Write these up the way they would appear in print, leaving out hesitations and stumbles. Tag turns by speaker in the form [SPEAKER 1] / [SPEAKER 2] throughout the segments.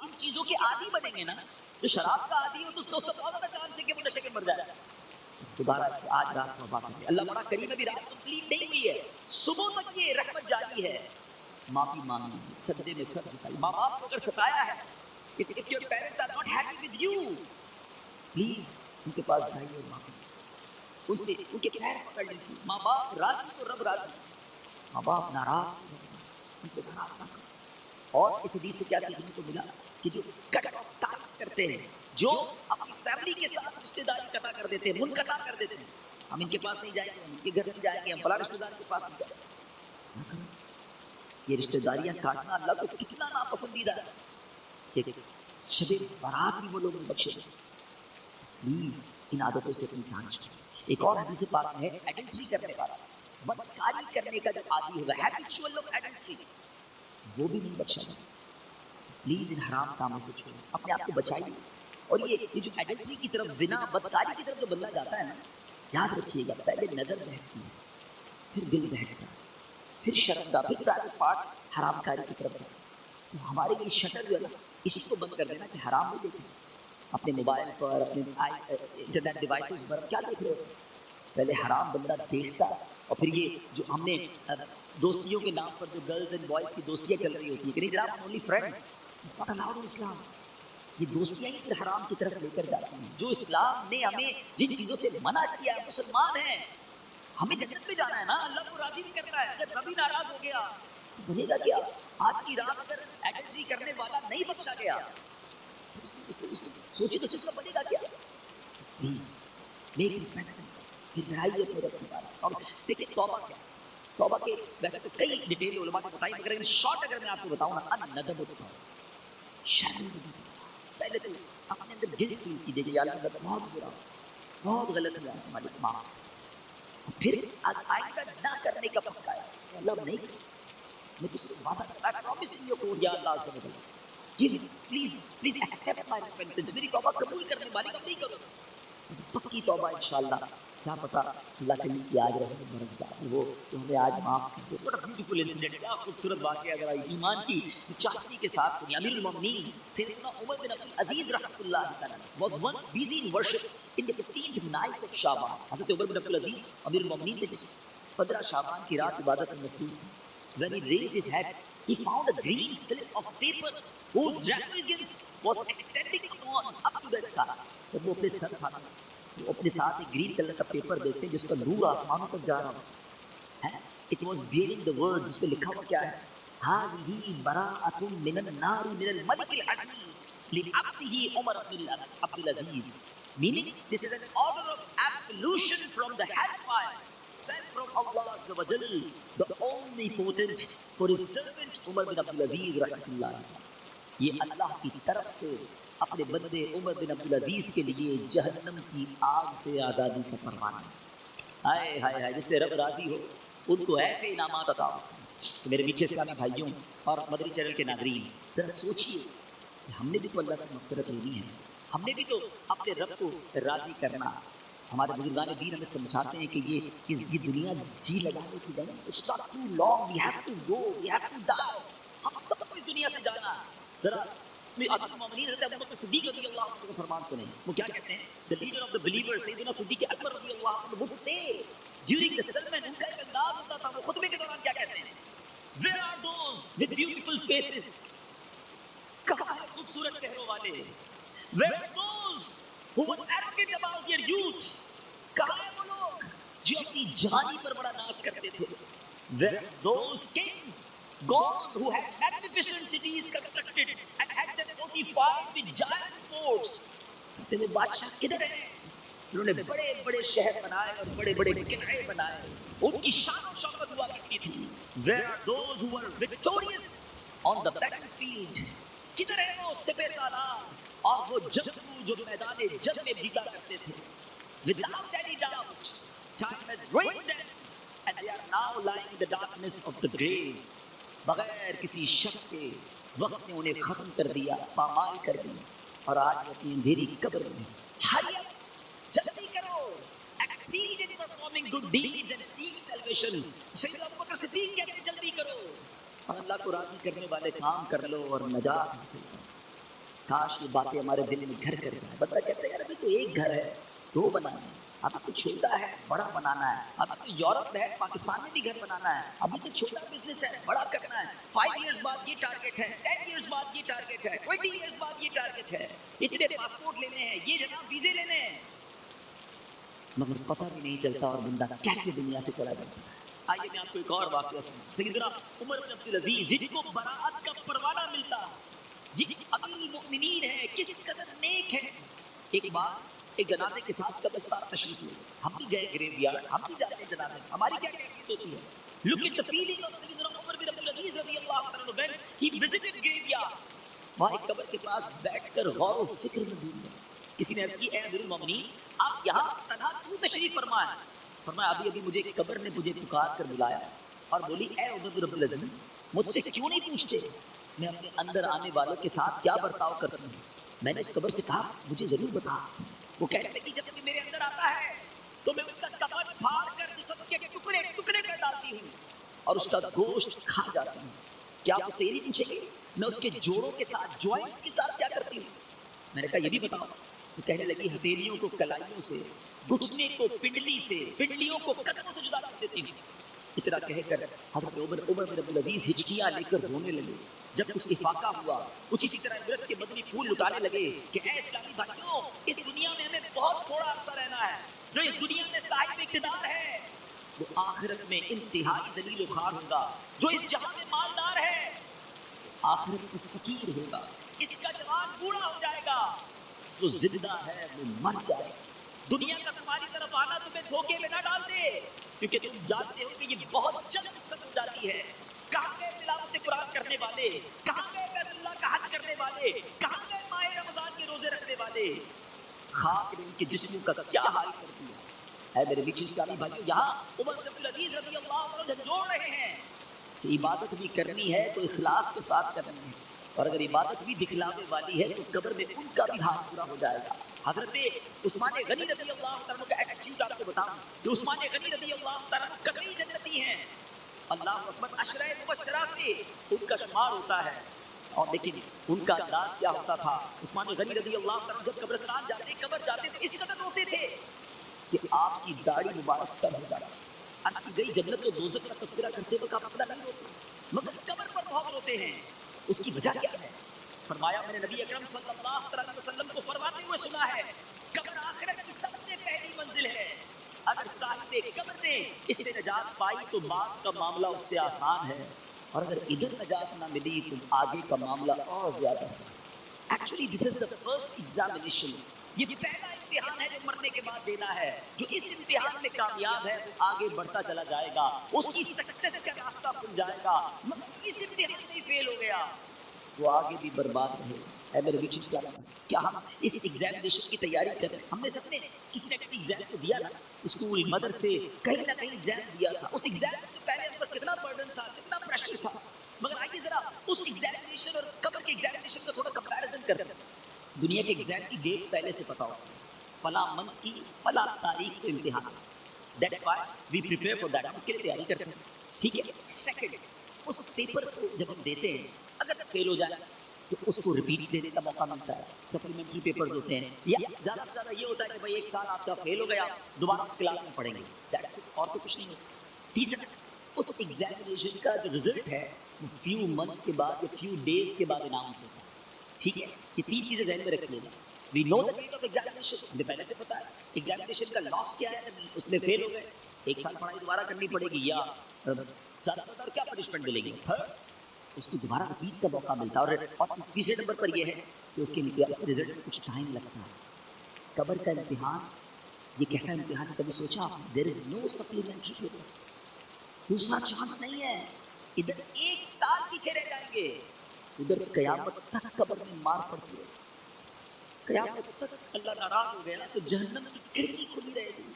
[SPEAKER 1] ان چیزوں کے عادی بنیں گے نا، جو شراب کا عادی ہو تو اس کو بہت زیادہ چانس ہے کہ وہ نشے میں مر جائے. دوبارہ سے آج رات توبہ کریں. اللہ بڑا کریم ہے، ابھی رات کمپلیٹ نہیں ہوئی ہے، صبح تک یہ رحمت جاری ہے. معافی مانگ لیجیے، سجدے میں سر جھکائیے. ماں باپ کو اگر ستایا ہے، if your parents are not happy with you, please ان کے پاس جائیے اور معافی ان سے ان کے پیر پکڑ لیجیے. ماں باپ راضی تو رب راضی، ماں باپ ناراض تو رب ناراض، ان کو ناراض نہ کرو. اور اس حدیث سے کیا سیکھنے کو ملا کہ جو کٹ آف ٹائز کرتے ہیں، جو اپنی فیملی کے ساتھ رشتہ داری قطع کر دیتے ہیں، منقطع کر دیتے ہیں، ہم ان کے پاس نہیں جائیں گے، ہم ان کے گھر نہیں جائیں گے، ہم فلاں رشتہ دار کے پاس نہیں جائیں گے، نہ کریں. یہ رشتہ داریاں کاٹنا اللہ کو کتنا ناپسندیدہ ہے کہ شب برات بھی وہ لوگ بخشے دیں. پلیز ان عادتوں سے اپنی جان چھوڑیں. ایک اور حدیث پاک میں ہے ایڈلٹری کرنے والا، بدکاری کرنے کا جو عادی ہوگا، ہیبچول آف ایڈلٹری، وہ بھی نہیں بخشا جائے. پلیز ان حرام کاموں سے چھوڑیں، اپنے آپ کو بچائیے. اور یہ جو ایڈلٹری کی طرف، زنا بدکاری کی طرف جو بندہ جاتا ہے نا، یاد رکھیے گا پہلے نظر بہتتی ہے، پھر دل بہتتا ہے، پھر شرمگاہ، پھر پرائیویٹ پارٹس حرام کاری کی طرف جاتے ہیں. تو ہمارے یہ شٹر جو ہے نا، اسی کو بند کر دینا کہ حرام نہیں دیکھیں. اپنے موبائل پر، اپنے انٹرنیٹ ڈیوائسز پر کیا دیکھ رہے ہو؟ پہلے حرام بندہ دیکھتا، اور پھر یہ جو ہم نے دوستیوں کے نام پر جو گرلز اینڈ بوائز کی دوستیاں چل رہی ہوتی ہیں کہ نہیں جناب only friends, it's not allowed in Islam. یہ دوستیاں ہی پھر حرام کی طرف لے کر جاتی ہیں. جو اسلام نے ہمیں جن چیزوں سے منع کیا ہے، مسلمان ہیں، ہمیں جنت میں جانا ہے نا، اللہ کو راضی نہیں کرنا ہے. اگر نبی ناراض ہو گیا تو بنے گا کیا؟ آج کی رات اگر ایڈلٹری کرنے والا نہیں بخشا گیا، سوچیے تو اس کا بنے گا کیا؟ پلیز میک ریپینٹنس، پھر لڑائیے اپنے رب کی بات. اور دیکھیں توبہ کیا ہے. توبہ کے ویسے تو کئی ڈیٹیل علماء نے بتائی، مگر ان شارٹ اگر میں آپ کو بتاؤں نا، الندم التوبہ، شرمندگی. پہلے تو اپنے اندر گلٹ فیل کیجیے کہ یا اللہ میں بہت برا، بہت غلط کیا، ہماری معاف. پھر آئندہ نہ کرنے کا پکا ہے کہ اللہ نہیں کروں، میں تجھ سے وعدہ کرتا ہوں، پرامیسنگ یو گاڈ یا اللہ عز و جل، give please please accept my repentance, میری توبہ قبول کرنے والی کا نہیں کرو. پکی توبہ انشاءاللہ. کیا پتا اللہ کے لیے کی آج رہے برس جائے وہ تو ہمیں آج معاف کر دے. بڑا بیوٹیفل انسیڈنٹ، کیا خوبصورت واقعہ اگر ایمان کی چاشنی کے ساتھ سنی. امیر المومنین سیدنا عمر بن عبد العزیز رحمۃ اللہ تعالی was once busy in worship in the 15th night of شعبان. حضرت عمر بن عبد العزیز امیر المومنین تھے جس 15 شعبان کی رات عبادت میں مصروف تھے. When he raised his head, he found a green slip of paper whose refulgence was extending up to the sky. جب وہ اپنے سر اٹھاتا وہ اپنے ساتھ ایک گرین کلر کا پیپر دیکھتے جس کا نور آسمانوں تک جا رہا ہے. It was bearing the words، اس پہ لکھا ہوا کیا ہے؟ هذه براءة من النار من الملك العزيز لعبده عمر بن عبد العزيز. Meaning this is an order of absolution from the hellfire sent from Allah Azza wa Jal, the omnipotent, for his servant Umar bin Abdul Aziz rahmatullah. یہ اللہ کی طرف سے اپنے بندے عمر بن عبد العزیز کے لیے جہنم کی آگ سے آزادی کا فرمان ہے. ہائے ہائے ہائے، جس سے رب راضی ہو ان کو ایسے انعامات عطا ہوتے ہیں. تو میرے میٹھے اسلامی بھائیوں اور مدنی چینل کے ناظرین، ذرا سوچیے کہ ہم نے بھی تو اللہ سے مغفرت لینی ہے، ہم نے بھی تو اپنے رب کو راضی کرنا. ہمارے بزرگان دین ہمیں سمجھاتے ہیں کہ یہ دنیا جی لگانے کی جگہ، it's not too long, we have to go, we have to die. ہم سب کو اس دنیا سے جانا. ذرا امیر المومنین حضرت ابوبکر صدیق رضی اللہ عنہ کا فرمان سنیں. وہ کیا کہتے ہیں؟ the leader of the believers سیدنا صدیق اکبر رضی اللہ عنہ would say during the sermon، ان کا ایک انداز ہوتا تھا، وہ خطبے کے دوران کیا کہتے ہیں؟ where are those with beautiful faces، کہاں ہے خوبصورت چہروں والے؟ where are those who were arrogant about their youth، کہاں ہے وہ لوگ جو اپنی جوانی پر بڑا ناز کرتے تھے؟ where are those kings gone who had magnificent cities constructed and had them fortified with giant forts؟ وہ بادشاہ کدھر ہیں؟ انہوں نے بڑے بڑے شہر بنائے اور بڑے بڑے قلعے بنائے، ان کی شان و شوکت ہوا کرتی تھی. where are those who were victorious on the battlefield، کدھر ہیں وہ سپہ سالار اور وہ جنگجو جو میدان جنگ میں جیتا کرتے تھے؟ without any doubt time has ruined them and they are now lying in the darkness of the grave. بغیر کسی شک کے وقت نے انہیں ختم کر دیا، پامال کر دیا، اور آج وہ اپنی اندھیری قبر میں. ہری اپ، جلدی کرو، exceed in performing good deeds and seek salvation. سیدنا ابوبکر صدیق کہتے ہیں جلدی کرو اور اللہ کو راضی کرنے والے کام کر لو اور نجات حاصل کرو. کاش یہ باتیں ہمارے دل میں گھر کر جائے. بندہ کہتا ہے یار ابھی تو ایک گھر ہے, دو بنانے ہیں, ابھی تو چھوٹا ہے بڑا بنانا ہے, ابھی تو یورپ ہے پاکستان میں بھی گھر بنانا ہے, ابھی تو چھوٹا بزنس ہے بڑا کرنا ہے, 5 ایئرز بعد یہ ٹارگیٹ ہے, 10 ایئرز بعد یہ ٹارگیٹ ہے, 20 ایئرز بعد یہ ٹارگیٹ ہے, اتنے پاسپورٹ لینے ہیں, یہ جناب ویزے لینے ہیں, مگر پتہ بھی نہیں چلتا اور بندہ کیسے دنیا سے چلا جاتا ہے. آئیے میں آپ کو ایک اور واقعہ سناؤں. سیدنا عمر بن عبدالعزیز جن کو براءت کا پروانہ ملتا, یہ امیر المؤمنین ہے, کس قدر نیک ہے. ایک بار ایک جنازے کے ساتھ قبرستان تشریف لے, ہم بھی گئے گریو یارڈ, ہم بھی جاتے ہیں جنازے, ہماری کیا کیفیت ہوتی ہے. Look at the feeling of سیدنا عمر بن عبدالعزیز رضی اللہ عنہ when he visited graveyard. وہاں ایک قبر کے پاس بیٹھ کر غور و فکر میں ڈوب گئے. کسی نے عرض کی اے امیر المؤمنین آپ یہاں تنہا کیوں تشریف فرمائے. فرمایا ابھی ابھی مجھے قبر نے مجھے پکار کر بلایا اور بولی اے عمر بن عبدالعزیز مجھ سے کیوں نہیں پوچھتے میں اپنے اندر آنے والوں کے ساتھ کیا برتاؤ کرتا ہوں. میں نے اس قبر سے کہا مجھے ضرور بتا. وہ کہنے لگی جب بھی میرے اندر آتا ہے تو میں اس کا کفن پھاڑ کر جسم کے ٹکڑے ٹکڑے کر ڈالتی ہوں اور اس کا گوشت کھا جاتی ہوں. کیا آپ اسے یہ نہیں پوچھیں گے میں اس کے جوڑوں کے ساتھ جوائنٹس کے ساتھ کیا کرتی ہوں. میں نے کہا یہ بھی بتاؤ. وہ کہنے لگی ہتھیلیوں کو کلائیوں سے, گھٹنے کو پنڈلی سے, پنڈلیوں کو قدموں سے جدا کر دیتی ہوں. اتنا کہہ کر حضرت عمر بن عبدالعزیز ہچکیاں لے کر رونے لگے. جب کچھ افاقہ ہوا کچھ اسی طرح عبرت کے مدنی پھول لٹانے لگے کہ اے اسلامی بھائیوں اس دنیا میں ہمیں بہت تھوڑا عرصہ رہنا ہے. جو اس دنیا میں صاحب اقتدار ہے وہ آخرت میں انتہائی ذلیل و خوار ہوگا. جو اس جہاں میں مالدار ہے آخرت میں فقیر ہوگا. اس کا جوان بوڑھا ہو جائے گا, جو زندہ ہے وہ مر جائے گا. دنیا کا تمہاری طرف آنا تمہیں دھوکے میں نہ ڈال دے کیونکہ تم جانتے ہو کہ یہ بہت جلد رخصت ہو جاتی ہے. کہاں گئے تلاوت قرآن کرنے والے, کہاں گئے بیت اللہ کا حج کرنے والے, کہاں گئے ماہ رمضان کے روزے رکھنے والے. خاک نے ان کے جسموں کا کیا حال کر دیا. اے میرے میٹھے اسلامی بھائیوں یہاں عمر بن عبدالعزیز رضی اللہ عنہ جھنجھوڑ رہے ہیں کہ عبادت بھی کرنی ہے تو اخلاص کے ساتھ کرنی ہے, اور اگر عبادت بھی دکھلاوے والی ہے تو قبر میں ان کا بھی حال پورا ہو جائے گا. حضرت عثمان غنی رضی اللہ عنہ کا ایٹیٹیوڈ آپ کو بتاؤں کہ عثمان غنی رضی اللہ عنہ قطعی جنتی ہیں. اللہ اکبر, عشرہ مبشرہ سے ان کا شمار ہوتا ہے. اور لیکن ان کا انداز کیا ہوتا تھا. عثمان غنی رضی اللہ عنہ جب قبرستان جاتے قبر جاتے تو اس قدر روتے تھے کہ آپ کی داڑھی مبارک تب ہو جاتی. عرض کی گئی جنت و دوزخ کا تذکرہ کرتے وقت آپ اپنا نہیں روتے مگر قبر پر بہت روتے ہیں. اس کی وجہ کیا ہے؟ فرمایا میں نے نبی اکرم صلی اللہ علیہ وسلم کو فرماتے ہوئے سنا ہے قبر آخرت کی سب سے پہلی منزل ہے. اگر صاحب قبر نے اس سے نجات پائی تو بعد کا معاملہ اس سے آسان ہے, اور اگر ادھر نجات نہ ملی تو آگے کا معاملہ اور زیادہ آسان. Actually this is the first examination. یہ پہلا امتحان ہے جو مرنے کے بعد دینا ہے. جو اس امتحان میں کامیاب ہے وہ آگے بڑھتا چلا جائے گا, اس کی سکسیس کا راستہ کھل جائے گا. مگر اس امتحان میں فیل ہو گیا وہ آگے بھی برباد رہے. اے میرے بیچ کیا ہم اس ایگزامینیشن کی تیاری کر رہے ہیں؟ ہم نے سب نے کسی نہ کسی ایگزام کو دیا نا, اسکول مدرسے کہیں نہ کہیں ایگزام دیا تھا. اس ایگزام سے پہلے ہم پر کتنا برڈن تھا, کتنا پریشر تھا. مگر آئیے ذرا اس ایگزامینیشن اور قبر کے ایگزامینیشن کا تھوڑا کمپیریزن کرتے ہیں. دنیا کے ایگزام کی ڈیٹ پہلے سے پتا ہوتا ہے, فلاں منتھ کی فلاں تاریخ کو امتحان. That's why we prepare for that, ہم اس کے لیے تیاری کرتے ہیں. ٹھیک ہے. سیکنڈ, اس پیپر کو جب ہم دیتے ہیں اگر فیل ہو جائے تو اس کو ریپیٹ دینے کا موقع ملتا ہے. سپلیمنٹری پیپرز ہوتے ہیں, یا زیادہ سے زیادہ یہ ہوتا ہے کہ بھائی ایک سال آپ کا فیل ہو گیا دوبارہ اس کلاس میں پڑھیں گے. دیٹس اٹ, اور تو کچھ نہیں ہوتا. تیسرا, اس ایگزامینیشن کا جو رزلٹ ہے وہ فیو منتھس کے بعد یا فیو ڈیز کے بعد اناؤنس ہوتا ہے. ٹھیک ہے, یہ 3 چیزیں ذہن میں رکھ لینا. وی نو دا ڈیٹ آف ایگزامینیشن, ہمیں پہلے سے پتا ہے. ایگزامینیشن کا لاس کیا ہے, اس میں فیل ہو گئے 1 سال پڑھائی دوبارہ کرنی پڑے گی, یا 40,000 کیا پنشمنٹ ملے گی. تھرڈ, اس کو دوبارہ ریپیٹ کا موقع ملتا ہے. اور تیسرے نمبر پر یہ ہے کہ اس کے رزلٹ میں کچھ ٹائم لگتا ہے. قبر کا امتحان یہ کیسا امتحان ہے کبھی سوچا آپ؟ دیر از نو سپلیمنٹری پیپر, دوسرا چانس نہیں ہے. ادھر 1 سال پیچھے رہ جائیں گے, ادھر قیامت تک قبر میں مار پڑتی ہے. قیامت تک اللہ ناراض ہو گیا تو جہنم کی کھڑکی کھلی رہے گی,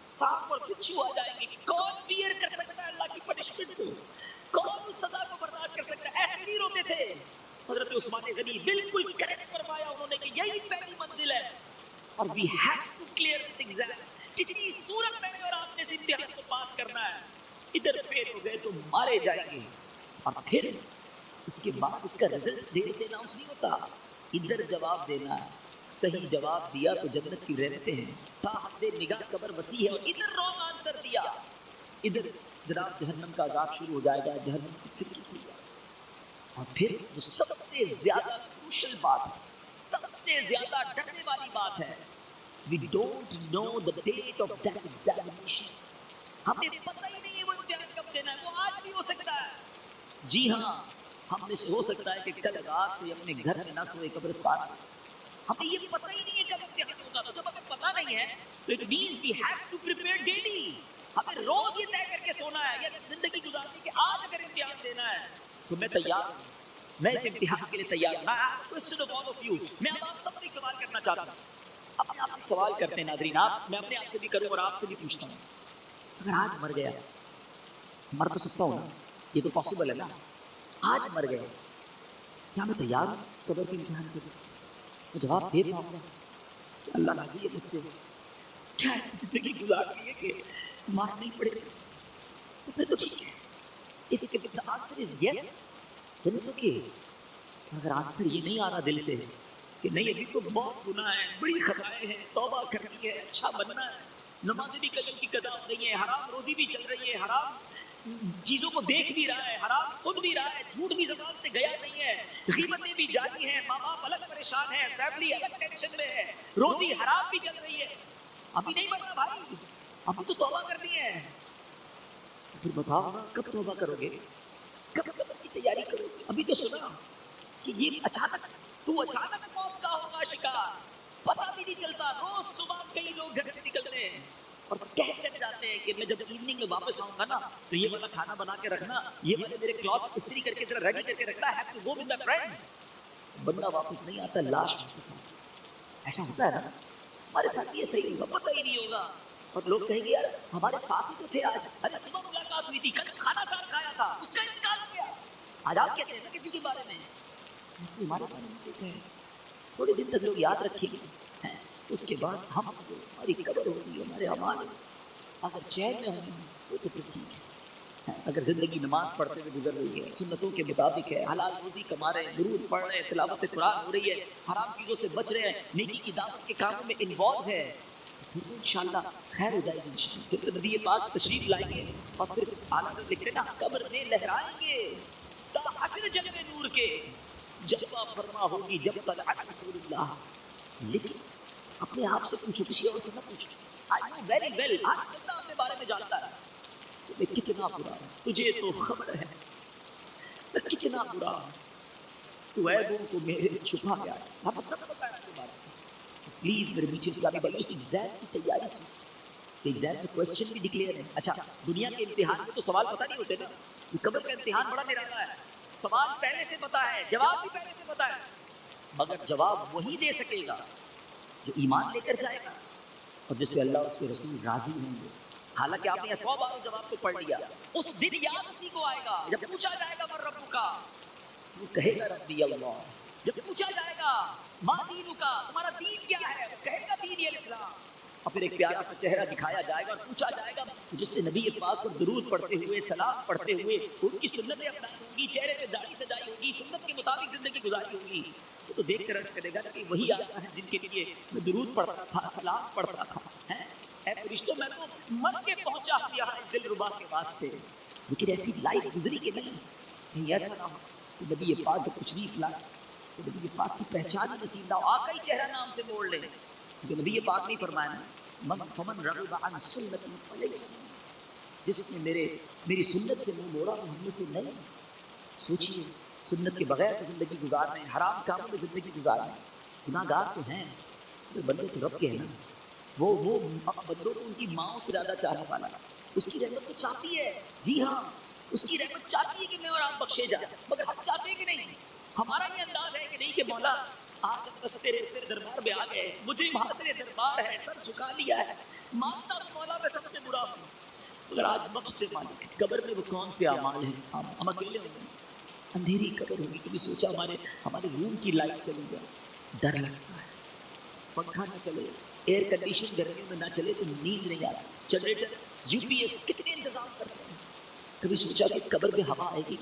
[SPEAKER 1] سانپ اور بچھو آ جائیں گے. کون بیئر کر سکتا ہے اللہ کی پنشمنٹ کو, کون اس سزا کو برداشت کر سکتا ہے؟ ایسے نہیں روتے تھے. حضرت عثمان غنی بالکل کریکٹ فرمایا انہوں نے کہ یہی پہلی منزل ہے, اور we have to clear this exam. کسی صورت میں اور آپ نے اس امتحان کو پاس کرنا ہے. ادھر فیل ہو گئے تو مارے جائیں گے, اور پھر اس کے بعد اس کا رزلٹ دیر سے اناؤنس نہیں ہوتا. ادھر جواب دینا ہے، صحیح جواب دیا تو جنت کی رحمتیں ہیں، تا حد نگاہ قبر وسیع ہے، اور ادھر رانگ آنسر دیا ادھر جناب جہنم کا عذاب شروع ہو جائے گا، جہنم کی فکر کی جائے گا۔ اور پھر جو سب سے زیادہ کروشل بات ہے، سب سے زیادہ ڈرنے والی بات ہے، we don't know the date of that examination، ہمیں پتہ ہی نہیں ہے وہ امتحان کب دینا ہے، وہ آج بھی ہو سکتا ہے۔ جی ہاں، ہم میں سے ہو سکتا ہے کہ کل رات کوئی اپنے گھر میں نہ سوئے، قبرستان میں، ہمیں یہ پتہ ہی نہیں ہے کب امتحان ہوگا، تو جب ہمیں پتہ نہیں ہے تو it means we have to prepare daily، ہمیں روز یہ طے کر کے سونا ہے یا زندگی گزارنی کہ آج اگر امتحان دینا ہے تو میں تیار ہوں، میں اس امتحان کے لیے تیار ہوں۔ question of all of you، میں اب آپ سب سے ایک سوال کرنا چاہتا ہوں، اپنے آپ سے ایک سوال کرتے ہیں ناظرین، آپ، میں اپنے آپ سے بھی کروں اور آپ سے بھی پوچھتا ہوں، اگر آج مر گیا، مر تو سکتا ہوں نا، یہ تو پاسبل ہے نا، آج مر گیا، کیا میں تیار ہوں قبر کے امتحان کے لیے؟ میں جواب دے پاؤں گا کہ اللہ راضی ہے مجھ سے؟ کیا ایسی زندگی گزارنی ہے کہ مار نہیں پڑے گا؟ تو پھر تو ٹھیک ہے، if the answer is yes then it's okay۔ اگر آنسر یہ نہیں آ رہا دل سے کہ نہیں ابھی تو بہت گناہ ہے، بڑی خطائیں ہیں، توبہ کرنی ہے، اچھا بننا ہے، نمازیں بھی قلم کی قضا ہو رہی ہیں، حرام روزی بھی چل رہی ہے، حرام چیزوں کو دیکھ بھی رہا ہے، حرام سن بھی رہا ہے، جھوٹ بھی زبان سے گیا نہیں ہے، غیبتیں بھی جاری ہیں، ماں باپ الگ پریشان ہیں، فیملی الگ ٹینشن میں ہے، روزی حرام بھی چل رہی ہے، ابھی نہیں بنا بھائی، ابھی تو توبہ کرنی ہے۔ پھر بتاؤ نا کب توبہ کرو گے، کب قبر کی تیاری کرو گے؟ ابھی تو سنا کہ یہ اچانک موت کا ہوگا شکار، پتہ بھی نہیں چلتا، روز صبح کئی لوگ گھر سے نکلتے ہیں اور کہہ کر جاتے ہیں کہ میں جب ایوننگ میں واپس آؤں گا نا تو یہ والا کھانا بنا کے رکھنا، یہ والے میرے کلاتھس استری کر کے ذرا ریڈی کر کے رکھنا، have to go with my friends. بندہ واپس نہیں آتا، لاش واپس آتی ہے۔ ایسا ہوتا ہے نا، ہمارے ساتھ بھی ایسا ہی ہوگا، پتہ ہی نہیں ہوگا، اور لوگ کہیں گے یار ہمارے ساتھ ہی تو تھے آج، ارے صبح ملاقات ہوئی تھی، کل کھانا ساتھ کھایا تھا، اس کا انتقال ہو گیا۔ آج آپ کہتے ہیں نا کسی کے بارے میں، ایسے ہمارے بارے میں کہتے ہیں، تھوڑے دن تک لوگ یاد رکھیں گے، اس کے بعد ہم ہماری قبر ہوگی، ہمارے اعمال اگر چین میں ہوں گے وہ تو پھر ٹھیک ہے، اگر زندگی نماز پڑھتے ہوئے گزر رہی ہے، سنتوں کے مطابق ہے، حلال روزی کما رہے ہیں، درود پڑھ رہے ہیں، تلاوت قرآن ہو رہی ہے، حرام چیزوں سے بچ رہے ہیں، نیکی کی دعوت کے کاموں میں انوالو ہے، پھر تو انشاءاللہ خیر ہو جائے گی انشاءاللہ۔ پھر تو نبی پاک تشریف لائیں گے اور پھر اعلیٰ حضرت لکھتے نا قبر میں لہرائیں گے تا حشر جلوے نور کے، جلوہ فرما ہوگی جب طلعت رسول اللہ۔ لیکن اپنے آپ سے پوچھو، کسی اور سے نہ پوچھو۔ I know very well، آج بندہ اپنے بارے میں جانتا ہے کہ میں کتنا برا ہوں، تجھے تو خبر ہے میں کتنا برا ہوں، تو عیبوں کو میرے چھپا گیا ہے، ہمیں سب پتہ ہے اپنے بارے میں۔ پلیز میرے میٹھے اسلامی بھائیو، اس ایگزام کی تیاری کیجیے، ایگزام میں کوسچن بھی ڈکلیئر ہے۔ اچھا دنیا کے امتحان میں تو سوال پتہ نہیں ہوتے نا، یہ قبر کا امتحان بڑا نرالا ہے، سوال پہلے سے پتہ ہے، جواب بھی پہلے سے پتہ ہے، مگر جواب وہی دے سکے گا جو ایمان لے کر جائے گا اور جس سے اللہ اس کے رسول راضی ہوں گے۔ حالانکہ آپ نے 100 بار جواب تو پڑھ لیا، اس دن یاد اسی کو آئے گا جب پوچھا جائے گا من رب کا، وہ کہے گا ربی اللہ۔ جب پوچھا جائے گا ما دین کا، تمہارا دین کیا ہے، وہ کہے گا دین الاسلام۔ اور پھر ایک پیارا سا چہرہ دکھایا جائے گا اور پوچھا جائے گا جس نے نبی پاک کو درود پڑھتے ہوئے، سلام پڑھتے ہوئے ان کی سنتیں اپنائی ہوں گی، چہرے پہ داڑھی سجائی ہوگی، سنت کے مطابق زندگی گزاری ہوگی، وہ تو دیکھ کر عرض کرے گا کہ وہی آتا ہے جن کے لیے میں درود پڑھتا تھا، سلام پڑھتا تھا۔ اے فرشتوں میں تو مر کے پہنچا ہوں یہاں اس دل ربا کے واسطے، لیکن ایسی لائف گزری کہ نہیں، کہیں ایسا نہ ہو کہ نبی پاک جو تشریف لائے تو نبی پاک کی پہچان ہی نصیب نہ ہو، آقا ہی چہرہ نام سے موڑ لے، کیونکہ نبی پاک نہیں فرمایا نا فمن رغب عن سنتی فلیس منی، جس نے میری سنت سے منہ موڑا وہ ہم میں سے نہیں۔ سوچئے سنت کے بغیر تو زندگی گزار رہے ہیں، حرام کاموں میں زندگی گزار رہے ہیں، گناہ گار تو ہیں، بندے تو رب کے ہیں نا، وہ بندوں کو ان کی ماؤں سے زیادہ چاہنے والا، اس کی رحمت تو چاہتی ہے، جی ہاں اس کی رحمت چاہتی ہے کہ میں اور آپ بخشے جائیں، مگر ہم چاہتے ہیں کہ نہیں؟ ہمارا یہ انداز ہے کہ نہیں کہ مولا آج بس تیرے دربار میں آ گئے، مجھے وہاں تیرے دربار ہے، سر جھکا لیا ہے، مانتا ہوں مولا میں سب سے برا ہوں، مگر آج بخش دے مالک۔ قبر میں وہ کون سے اعمال ہیں، ہم اکیلے ہوں گے، اندھیری قبر ہوگی، کبھی سوچا ہمارے روم کی لائٹ چلی جائے، ڈر لگتا ہے، پنکھا نہ چلے، ایئر کنڈیشن گرمیوں میں نہ چلے تو نیند نہیں آتی، جنریٹر یو پی ایس کتنے انتظام کرتے ہیں، کبھی سوچا کہ قبر میں ہوا آئے گی؟